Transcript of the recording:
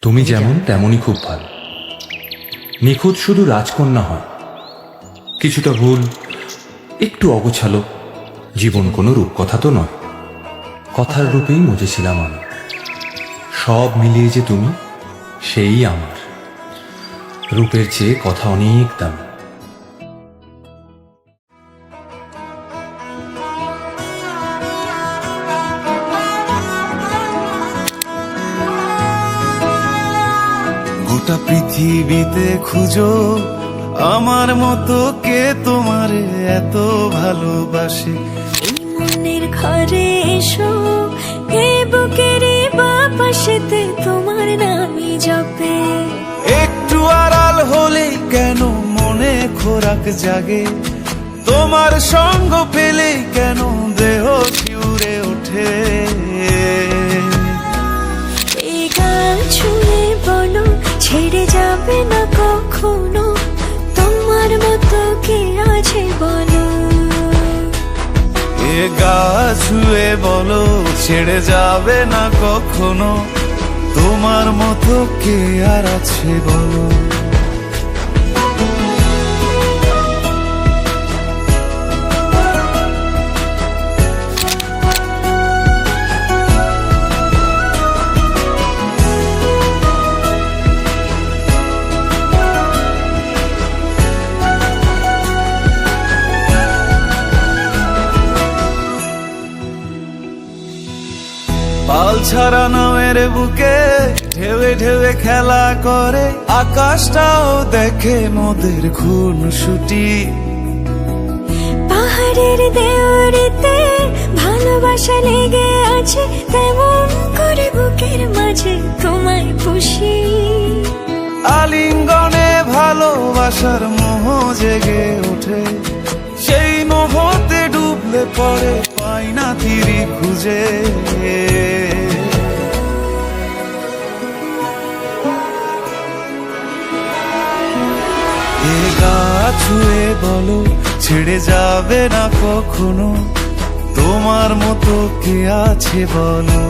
তুমি যেমন তেমনই খুব ভালো। নিখুঁত শুধু রাজকন্যা হয়, কিছুটা ভুল, একটু অগোছালো। জীবন কোনো রূপকথা তো নয়, কথার রূপেই মজেছিলাম আমি। সব মিলিয়ে যে তুমি, সেই আমার। রূপের চেয়ে কথা অনেক দামি। গোটা পৃথিবীতে খুঁজো আমার মতো কে তোমারে এত ভালোবাসে। এই মনের ঘরে এসো, এই বুকের বাপাশেতে তোমার নামই জপে। একটু আড়াল হলেই কেন মনে খোরাক জাগে, তোমার সঙ্গ পেলেই কেন দেহ শিউরে ওঠে। এই গান ছুঁয়ে বলো, ছেড়ে যাবে না কখনো, তোমার মতো কে আছে বলো। এ গা ছুঁয়ে বলো, ছেড়ে যাবে না কখনো, তোমার মতো কে আর আছে বলো। পাল ছাড়া নামের বুকে ঢেউে ঢেউে খেলা করে, আকাশটাও দেখে মোদের খুনসুটি। পাহাড়ের দেওয়ারিতে ভালোবাসা লেগে আছে, তেমন করে বুকের মাঝে তোমায় পুষি। আলিঙ্গনে ভালোবাসার মোহ জেগে ওঠে, সেই মোহতে ডুবলে পরে পাই না তীরি খুঁজে। এ গা ছুঁয়ে বলো, ছেড়ে যাবে না কখনো, তোমার মতো কে আছে বলো।